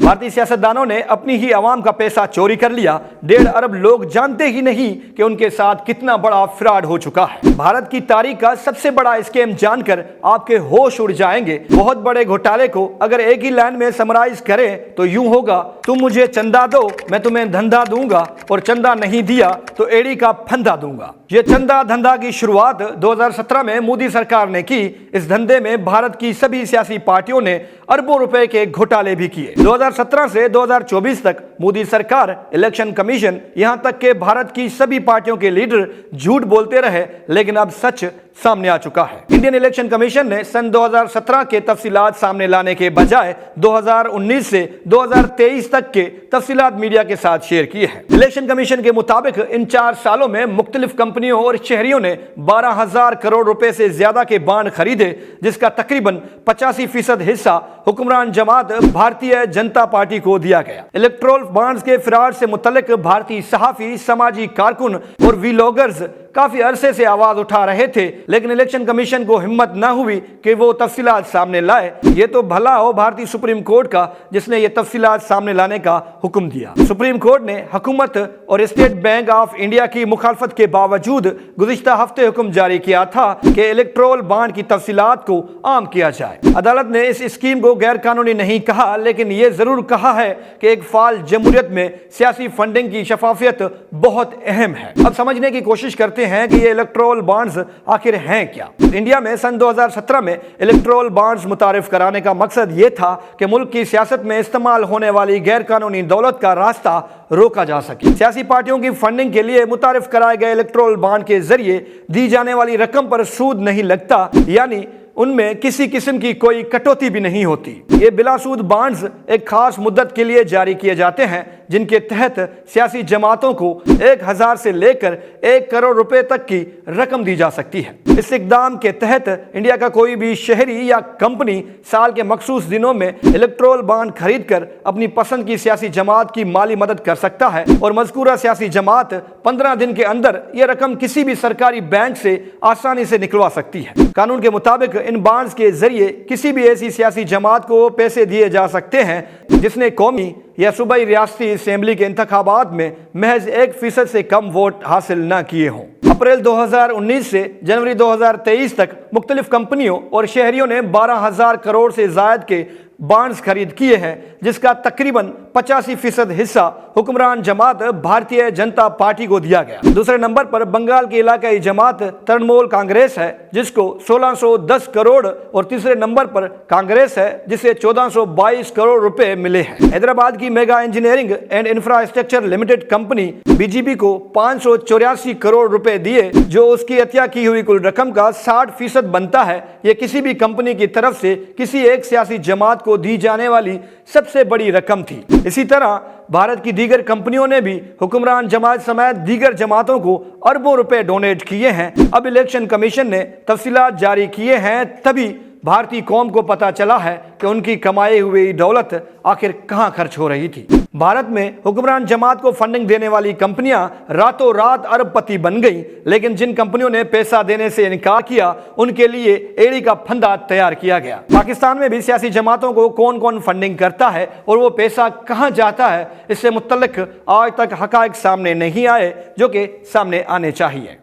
भारतीय सियासतदानों ने अपनी ही आवाम का पैसा चोरी कर लिया। 1.5 अरब लोग जानते ही नहीं कि उनके साथ कितना बड़ा फ्रॉड हो चुका है। भारत की तारीख का सबसे बड़ा स्कैम जानकर आपके होश उड़ जाएंगे। बहुत बड़े घोटाले को अगर एक ही लाइन में समराइज करें तो यूं होगा, तुम मुझे चंदा दो, मैं तुम्हें धंधा दूंगा, और चंदा नहीं दिया तो एड़ी का फंदा दूंगा। ये चंदा धंधा की शुरुआत 2017 में मोदी सरकार ने की। इस धंधे में भारत की सभी सियासी पार्टियों ने अरबों रुपए के घोटाले भी किए। 2017 से 2024 तक मोदी सरकार, इलेक्शन कमीशन, यहां तक के भारत की सभी पार्टियों के लीडर झूठ बोलते रहे, लेकिन अब सच सामने आ चुका है। इंडियन इलेक्शन कमीशन ने सन 2017 के तफसीलात सामने लाने के बजाय 2019 से 2023 तक के तफसीलात मीडिया के साथ शेयर किए हैं। इलेक्शन कमीशन के मुताबिक इन 4 सालों में मुख्तलिफ कंपनियों और शहरियों ने 12,000 करोड़ रुपए से ज्यादा के बांड खरीदे, जिसका तकरीबन 85% हिस्सा हुक्मरान जमात भारतीय जनता पार्टी को दिया गया। इलेक्ट्रोल बॉन्ड्स के फ्रॉड से मुतल्लिक भारतीय सहाफी, सामाजिक कारकुन और व्लॉगर्स काफी अरसे से आवाज उठा रहे थे, लेकिन इलेक्शन कमीशन को हिम्मत न हुई कि वो तफसीलात सामने लाए। ये तो भला हो भारतीय सुप्रीम कोर्ट का, जिसने ये तफसीलात सामने लाने का हुक्म दिया। सुप्रीम कोर्ट ने हुकूमत और स्टेट बैंक ऑफ इंडिया की मुखालफत के बावजूद गुज़िश्ता हफ्ते हुक्म जारी किया था कि इलेक्ट्रोल बॉन्ड की तफसीलात को आम किया जाए। अदालत ने इस स्कीम को गैर कानूनी नहीं कहा, लेकिन ये जरूर कहा है कि एक फाल जमहूरियत में सियासी फंडिंग की शफाफियत बहुत अहम है। अब समझने की कोशिश करते हैं कि ये इलेक्ट्रोल बॉन्ड्स आखिर हैं क्या। इंडिया में सन 2017 में इलेक्ट्रोल बॉन्ड्स मुतारिफ कराने का मकसद ये था कि मुल्क की सियासत में इस्तेमाल होने वाली गैर कानूनी दौलत का रास्ता रोका जा सके। सियासी पार्टियों की फंडिंग के लिए मुतारिफ कराए गए इलेक्ट्रोल बॉन्ड के जरिए दी जाने वाली रकम पर सूद नहीं लगता, यानी उनमें किसी किस्म की कोई कटौती भी नहीं होती। ये बिलासूद बॉन्ड्स एक खास मुद्दत के लिए जारी किए जाते हैं, जिनके तहत सियासी जमातों को 1,000 से लेकर 1 करोड़ रुपए तक की रकम दी जा सकती है। इस इकदाम के तहत इंडिया का कोई भी शहरी या कंपनी साल के मखसूस दिनों में इलेक्ट्रोल बॉन्ड खरीद कर अपनी पसंद की सियासी जमात की माली मदद कर सकता है, और मज़कूरा सियासी जमात 15 दिन के अंदर यह रकम किसी भी सरकारी बैंक से आसानी से निकलवा सकती है। कानून के मुताबिक इन बॉन्ड्स के जरिए किसी भी ऐसी सियासी जमात को पैसे दिए जा सकते हैं जिसने कौमी या सूबाई रियासती असेंबली के इंतखाबात में महज 1% से कम वोट हासिल न किए हों। अप्रैल 2019 से जनवरी 2023 तक मुख्तलिफ कंपनियों और शहरियों ने 12,000 करोड़ से जायद के बॉन्ड्स खरीद किए हैं, जिसका तकरीबन 85% हिस्सा हुक्मरान जमात भारतीय जनता पार्टी को दिया गया। दूसरे नंबर पर बंगाल की इलाकाई जमात तृणमूल कांग्रेस है, जिसको 1610 करोड़, और तीसरे नंबर पर कांग्रेस है, जिसे 1422 करोड़ रुपए मिले हैं। हैदराबाद की mega engineering and infrastructure limited company BGB को 584 करोड़ रुपए दिए, जो उसकी अतिया की हुई कुल रकम का 60% बनता है। यह किसी भी कंपनी की तरफ से किसी एक सियासी जमात को दी जाने वाली सबसे बड़ी रकम थी। इसी तरह भारत की दीगर कंपनियों ने भी हुक्मरान जमात समेत दीगर जमातों को अरबों रुपए डोनेट किए हैं। अब इलेक्शन कमीशन ने तफसीलात जारी किए हैं, तभी भारतीय कौम को पता चला है कि उनकी कमाई हुई दौलत आखिर कहां खर्च हो रही थी। भारत में हुक्मरान जमात को फंडिंग देने वाली कंपनियां रातों रात अरबपति बन गईं, लेकिन जिन कंपनियों ने पैसा देने से इनकार किया, उनके लिए एड़ी का फंदा तैयार किया गया। पाकिस्तान में भी सियासी जमातों को कौन कौन फंडिंग करता है और वो पैसा कहां जाता है, इससे मुतल्लिक आज तक हकायक सामने नहीं आए, जो कि सामने आने चाहिए।